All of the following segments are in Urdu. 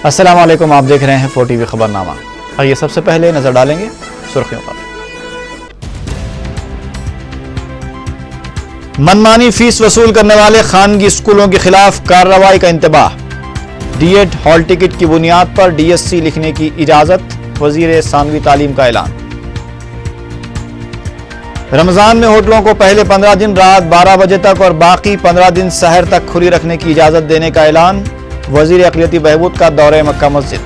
السلام علیکم، آپ دیکھ رہے ہیں 4 TV خبرنامہ۔ آئیے سب سے پہلے نظر ڈالیں گے سرخیوں پر۔ منمانی فیس وصول کرنے والے خانگی اسکولوں کے خلاف کارروائی کا انتباہ۔ ڈی ایڈ ہال ٹکٹ کی بنیاد پر DSC لکھنے کی اجازت، وزیر ثانوی تعلیم کا اعلان۔ رمضان میں ہوٹلوں کو پہلے 15 دن رات 12 بجے تک اور باقی 15 دن سحر تک کھلی رکھنے کی اجازت دینے کا اعلان، وزیر اقلیتی بہبود کا دورہ مکہ مسجد۔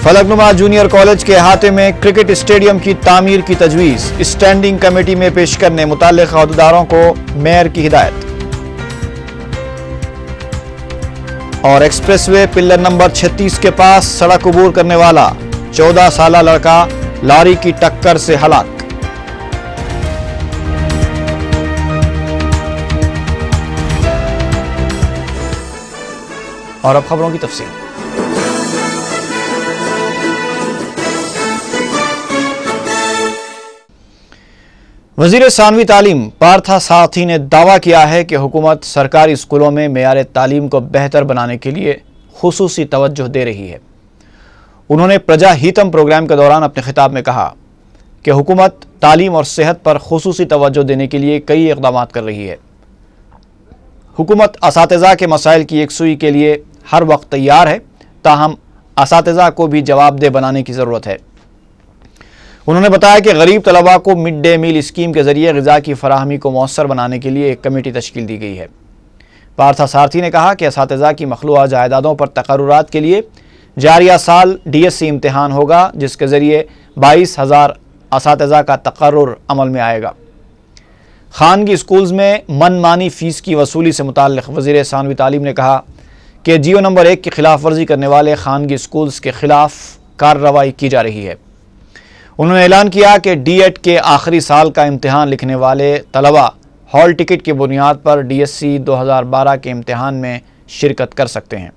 فلک نما جونیئر کالج کے احاطے میں کرکٹ اسٹیڈیم کی تعمیر کی تجویز، اسٹینڈنگ کمیٹی میں پیش کرنے متعلقہ عہدیداروں کو میئر کی ہدایت۔ اور ایکسپریس وے پلر نمبر 36 کے پاس سڑک عبور کرنے والا 14 سالہ لڑکا لاری کی ٹکر سے ہلاک۔ اور اب خبروں کی تفصیل۔ وزیر ثانوی تعلیم پارتھا سارتھی نے دعویٰ کیا ہے کہ حکومت سرکاری اسکولوں میں معیار تعلیم کو بہتر بنانے کے لیے خصوصی توجہ دے رہی ہے۔ انہوں نے پرجا ہیتم پروگرام کے دوران اپنے خطاب میں کہا کہ حکومت تعلیم اور صحت پر خصوصی توجہ دینے کے لیے کئی اقدامات کر رہی ہے۔ حکومت اساتذہ کے مسائل کی یکسوئی کے لیے ہر وقت تیار ہے، تاہم اساتذہ کو بھی جواب دہ بنانے کی ضرورت ہے۔ انہوں نے بتایا کہ غریب طلباء کو مڈ ڈے میل اسکیم کے ذریعے غذا کی فراہمی کو مؤثر بنانے کے لیے ایک کمیٹی تشکیل دی گئی ہے۔ پارتھا سارتھی نے کہا کہ اساتذہ کی مخلوعہ جائیدادوں پر تقررات کے لیے جاریہ سال DSC امتحان ہوگا، جس کے ذریعے 22,000 اساتذہ کا تقرر عمل میں آئے گا۔ خانگی اسکولز میں من مانی فیس کی وصولی سے متعلق وزیر ثانوی تعلیم نے کہا کہ جیو نمبر 1 کی خلاف ورزی کرنے والے خانگی اسکولز کے خلاف کارروائی کی جا رہی ہے۔ انہوں نے اعلان کیا کہ DED کے آخری سال کا امتحان لکھنے والے طلباء ہال ٹکٹ کی بنیاد پر DSC 2012 کے امتحان میں شرکت کر سکتے ہیں۔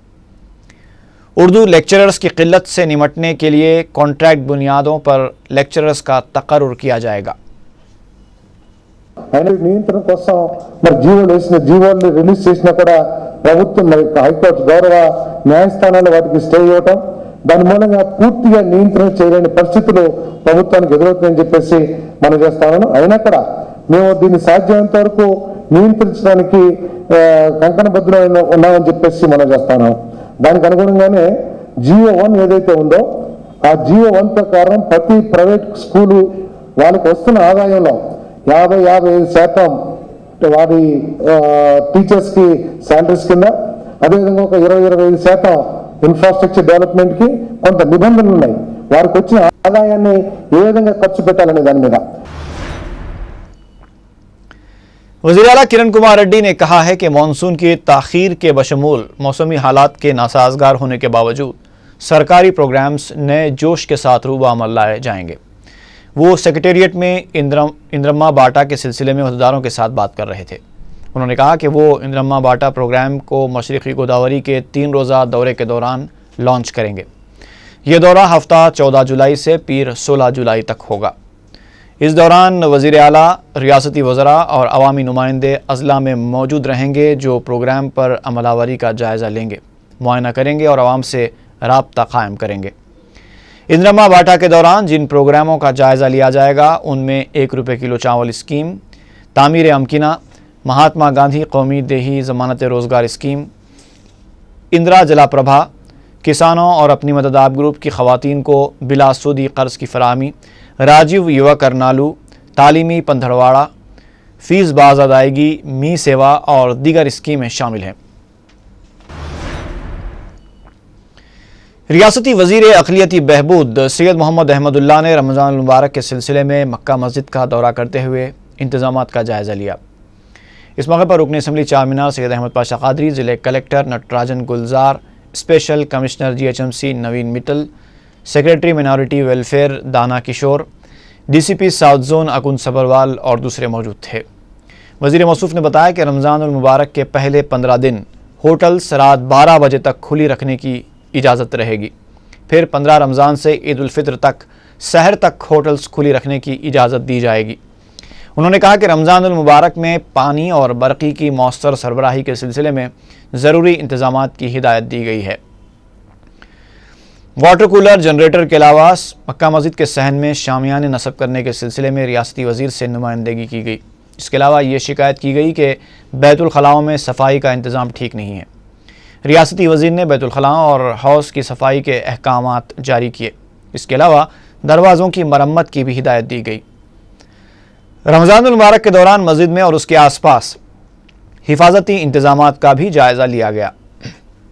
اردو لیکچررز کی قلت سے نمٹنے کے لیے کانٹریکٹ بنیادوں پر لیکچررز کا تقرر کیا جائے گا۔ నియంత్రణ కోసం జీవోలు రిలీజ్ చేసినా కూడా ప్రభుత్వం హైకోర్టు గౌరవ న్యాయస్థానాలు వాటికి స్టే ఇవ్వటం, దాని మూలంగా పూర్తిగా నియంత్రణ చేయలేని పరిస్థితులు ప్రభుత్వానికి ఎదురవుతుందని చెప్పేసి మనం చేస్తామను। అయినా కూడా మేము దీన్ని సాధ్యమైనంత వరకు నియంత్రించడానికి కంకణబద్ధులైన ఉన్నామని చెప్పేసి మనం చేస్తాను। దానికి అనుగుణంగానే GO1 ఏదైతే ఉందో ఆ GO1 ప్రకారం ప్రతి ప్రైవేట్ స్కూలు వాళ్ళకి వస్తున్న ఆదాయంలో 50-55% వారి టీచర్స్ కి శాలరీస్ కింద, అదేవిధంగా ఒక 20-25% ఇన్ఫ్రాస్ట్రక్చర్ డెవలప్మెంట్ కి కొంత నిబంధనలు ఉన్నాయి। వారికి వచ్చిన ఆదాయాన్ని ఏ విధంగా ఖర్చు పెట్టాలనే దాని మీద وزیر اعلیٰ کرن کمار ریڈی نے کہا ہے کہ مانسون کی تاخیر کے بشمول موسمی حالات کے ناسازگار ہونے کے باوجود سرکاری پروگرامز نئے جوش کے ساتھ روبہ عمل لائے جائیں گے۔ وہ سیکریٹریٹ میں اندرما باٹا کے سلسلے میں عہدیداروں کے ساتھ بات کر رہے تھے۔ انہوں نے کہا کہ وہ اندرما باٹا پروگرام کو مشرقی گوداوری کے 3 روزہ دورے کے دوران لانچ کریں گے۔ یہ دورہ ہفتہ 14 جولائی سے پیر 16 جولائی تک ہوگا۔ اس دوران وزیر اعلیٰ، ریاستی وزراء اور عوامی نمائندے اضلاع میں موجود رہیں گے، جو پروگرام پر عمل آوری کا جائزہ لیں گے، معائنہ کریں گے اور عوام سے رابطہ قائم کریں گے۔ اندرما باٹا کے دوران جن پروگراموں کا جائزہ لیا جائے گا ان میں 1 روپے کلو چاول اسکیم، تعمیر امکنہ، مہاتما گاندھی قومی دیہی ضمانت روزگار اسکیم، اندرا جلا پربھا، کسانوں اور اپنی مدد آپ گروپ کی خواتین کو بلا سودی قرض کی فراہمی، راجیو یووا کرنالو، تعلیمی پندھڑواڑا، فیس باز ادائیگی، می سیوا اور دیگر اسکیمیں شامل ہیں۔ ریاستی وزیر اقلیتی بہبود سید محمد احمد اللہ نے رمضان المبارک کے سلسلے میں مکہ مسجد کا دورہ کرتے ہوئے انتظامات کا جائزہ لیا۔ اس موقع پر رکن اسمبلی چارمینار سید احمد پاشا قادری، ضلع collector Natarajan Gulzar, special commissioner GHMC Naveen Mittal, secretary minority welfare Dana Kishore, DCP south zone Akun Sabharwal اور دوسرے موجود تھے۔ وزیر موصوف نے بتایا کہ رمضان المبارک کے پہلے 15 دن ہوٹلز رات 12 بجے تک کھلی رکھنے کی اجازت رہے گی، پھر 15 رمضان سے عید الفطر تک سحر تک ہوٹلز کھلی رکھنے کی اجازت دی جائے گی۔ انہوں نے کہا کہ رمضان المبارک میں پانی اور برقی کی مؤثر سربراہی کے سلسلے میں ضروری انتظامات کی ہدایت دی گئی ہے۔ واٹر کولر جنریٹر کے علاوہ مکہ مسجد کے صحن میں شامیانے نصب کرنے کے سلسلے میں ریاستی وزیر سے نمائندگی کی گئی۔ اس کے علاوہ یہ شکایت کی گئی کہ بیت الخلاؤں میں صفائی کا انتظام ٹھیک نہیں ہے۔ ریاستی وزیر نے بیت الخلاؤں اور حوض کی صفائی کے احکامات جاری کیے۔ اس کے علاوہ دروازوں کی مرمت کی بھی ہدایت دی گئی۔ رمضان المبارک کے دوران مسجد میں اور اس کے آس پاس حفاظتی انتظامات کا بھی جائزہ لیا گیا۔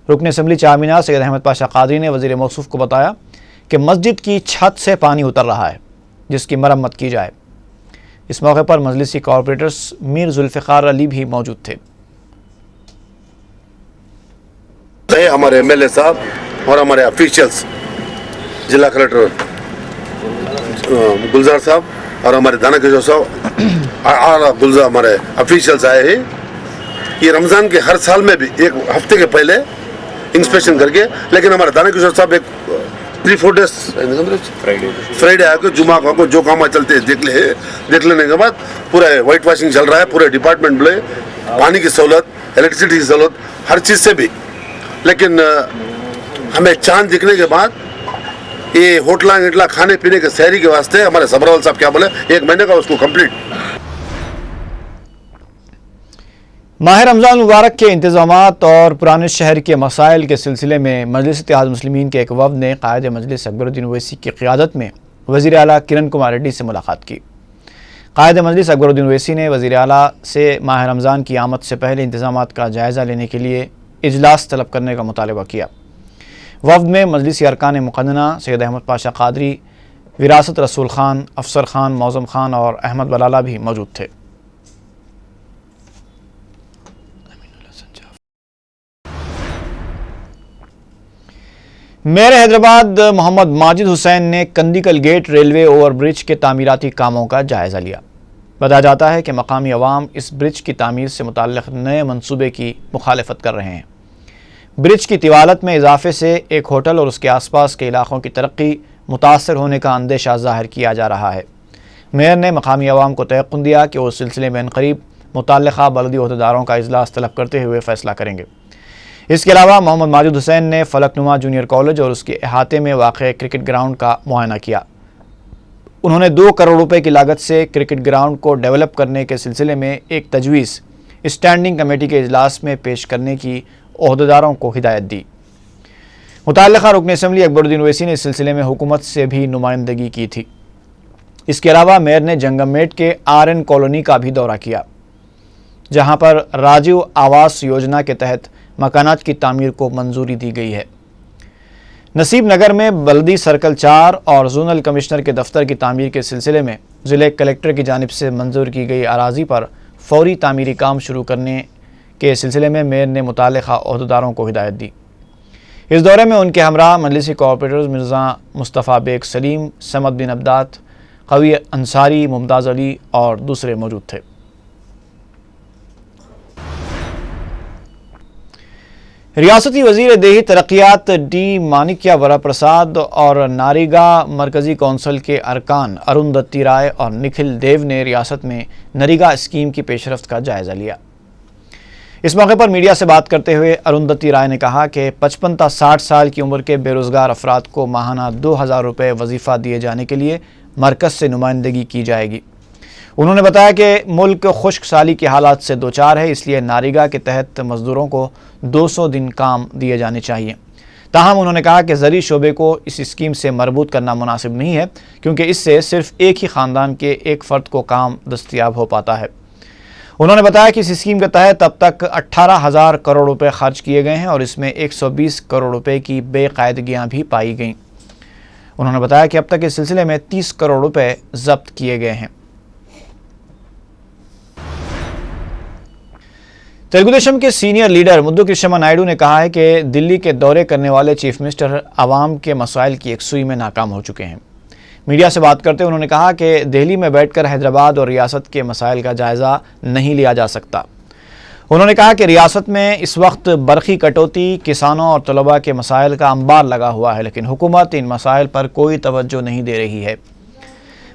رکن اسمبلی چار مینار سید احمد پاشا قادری نے وزیر موصوف کو بتایا کہ مسجد کی چھت سے پانی اتر رہا ہے جس کی مرمت کی جائے۔ اس موقع پر مجلسی کارپوریٹرز میر ذوالفقار علی بھی موجود تھے۔ ہمارے ایم ایل اے صاحب اور ہمارے افیشلز ضلع کلکٹر گلزار صاحب اور ہمارے دانا کشور صاحب اور گلزار ہمارے افیشلز آئے ہیں۔ یہ رمضان کے ہر سال میں بھی ایک ہفتے کے پہلے انسپیکشن کر کے، لیکن ہمارے دانا کشور صاحب ایک 3-4 ڈیز فرائیڈے آ کے جمعہ کو جو کام چلتے ہیں دیکھ لینے کے بعد پورا وائٹ واشنگ چل رہا ہے، پورے ڈپارٹمنٹ میں پانی کی سہولت، الیکٹریسٹی کی سہولت، ہر چیز سے بھی۔ لیکن ہمیں چاند دکھنے کے بعد یہ ہوٹلاں کھانے پینے کے سحری کے واسطے ہمارے سبرول صاحب کیا بولے 1 مہینے کا اس کو کمپلیٹ۔ ماہ رمضان مبارک کے انتظامات اور پرانے شہر کے مسائل کے سلسلے میں مجلس اتحاد مسلمین کے ایک وفد نے قائد مجلس اکبر الدین اویسی کی قیادت میں وزیر اعلیٰ کرن کمار ریڈی سے ملاقات کی۔ قائد مجلس اکبر الدین اویسی نے وزیر اعلیٰ سے ماہ رمضان کی آمد سے پہلے انتظامات کا جائزہ لینے کے لیے اجلاس طلب کرنے کا مطالبہ کیا۔ وفد میں مجلسی ارکان مقننہ سید احمد پاشا قادری، وراثت رسول خان، افسر خان، معظم خان اور احمد بلالہ بھی موجود تھے۔ میئر حیدرآباد محمد ماجد حسین نے کندیکل گیٹ ریلوے اوور برج کے تعمیراتی کاموں کا جائزہ لیا۔ بتایا جاتا ہے کہ مقامی عوام اس برج کی تعمیر سے متعلق نئے منصوبے کی مخالفت کر رہے ہیں۔ برج کی طوالت میں اضافے سے ایک ہوٹل اور اس کے آس پاس کے علاقوں کی ترقی متاثر ہونے کا اندیشہ ظاہر کیا جا رہا ہے۔ میئر نے مقامی عوام کو تیقن دیا کہ وہ اس سلسلے میں عنقریب متعلقہ بلدی عہدیداروں کا اجلاس طلب کرتے ہوئے فیصلہ کریں گے۔ اس کے علاوہ محمد ماجد حسین نے فلک نما جونیئر کالج اور اس کے احاطے میں واقع کرکٹ گراؤنڈ کا معائنہ کیا۔ انہوں نے 2 کروڑ روپے کی لاگت سے کرکٹ گراؤنڈ کو ڈیولپ کرنے کے سلسلے میں ایک تجویز اسٹینڈنگ کمیٹی کے اجلاس میں پیش کرنے کی عہدیداروں کو ہدایت دی۔ متعلقہ رکن اسمبلی اکبر الدین اویسی نے اس سلسلے میں حکومت سے بھی نمائندگی کی تھی۔ اس کے علاوہ میئر نے جنگم میٹ کے RN کالونی کا بھی دورہ کیا، جہاں پر راجیو آواس یوجنا کے تحت مکانات کی تعمیر کو منظوری دی گئی ہے۔ نصیب نگر میں بلدی سرکل 4 اور زونل کمشنر کے دفتر کی تعمیر کے سلسلے میں ضلع کلکٹر کی جانب سے منظور کی گئی اراضی پر فوری تعمیری کام شروع کرنے کے سلسلے میں میئر نے متعلقہ عہدیداروں کو ہدایت دی۔ اس دورے میں ان کے ہمراہ مجلسی کارپوریٹرز مرزا مصطفیٰ بیگ سلیم، سمد بن عبدات، قوی انصاری، ممتاز علی اور دوسرے موجود تھے۔ ریاستی وزیر دیہی ترقیات ڈی مانکیا ورا پرساد اور ناریگا مرکزی کونسل کے ارکان اروندھتی رائے اور نکھل دیو نے ریاست میں نریگا اسکیم کی پیشرفت کا جائزہ لیا۔ اس موقع پر میڈیا سے بات کرتے ہوئے اروندھتی رائے نے کہا کہ 55 تا 60 سال کی عمر کے بے روزگار افراد کو ماہانہ 2000 روپے وظیفہ دیے جانے کے لیے مرکز سے نمائندگی کی جائے گی۔ انہوں نے بتایا کہ ملک خشک سالی کے حالات سے دوچار ہے، اس لیے ناریگا کے تحت مزدوروں کو 200 دن کام دیے جانے چاہیے۔ تاہم انہوں نے کہا کہ زرعی شعبے کو اس اسکیم سے مربوط کرنا مناسب نہیں ہے، کیونکہ اس سے صرف ایک ہی خاندان کے ایک فرد کو کام دستیاب ہو پاتا ہے۔ انہوں نے بتایا کہ اس اسکیم کے تحت اب تک 18,000 کروڑ روپے خرچ کیے گئے ہیں اور اس میں 120 کروڑ روپے کی بے قاعدگیاں بھی پائی گئیں۔ انہوں نے بتایا کہ اب تک اس سلسلے میں 30 کروڑ روپے ضبط کیے گئے ہیں۔ تلگو دیشم کے سینئر لیڈر مدو کرشما نائیڈو نے کہا ہے کہ دلی کے دورے کرنے والے چیف منسٹر عوام کے مسائل کی یکسوئی میں ناکام ہو چکے ہیں۔ میڈیا سے بات کرتے انہوں نے کہا کہ دہلی میں بیٹھ کر حیدرآباد اور ریاست کے مسائل کا جائزہ نہیں لیا جا سکتا۔ انہوں نے کہا کہ ریاست میں اس وقت برقی کٹوتی، کسانوں اور طلباء کے مسائل کا انبار لگا ہوا ہے، لیکن حکومت ان مسائل پر کوئی توجہ نہیں دے رہی ہے۔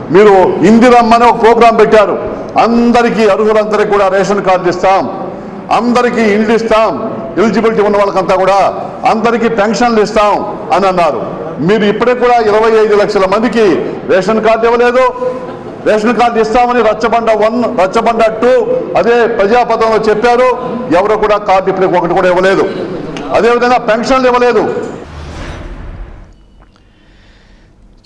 మీరు ఇందిరమ్మ అనే ఒక ప్రోగ్రాం పెట్టారు. అందరికీ అర్హులందరికీ కూడా రేషన్ కార్డు ఇస్తాం, అందరికీ ఇల్లు ఇస్తాం, ఎలిజిబిలిటీ ఉన్న వాళ్ళకంతా కూడా అందరికీ పెన్షన్లు ఇస్తాం అని అన్నారు. మీరు ఇప్పటికి కూడా 25 లక్షల మందికి రేషన్ కార్డు ఇవ్వలేదు. రేషన్ కార్డు ఇస్తామని రచ్చబండ 1, రచ్చబండ 2 అదే ప్రజాపథంలో చెప్పారు. ఎవరు కూడా కార్డు ఇప్పటికి ఒకటి కూడా ఇవ్వలేదు. అదేవిధంగా పెన్షన్లు ఇవ్వలేదు.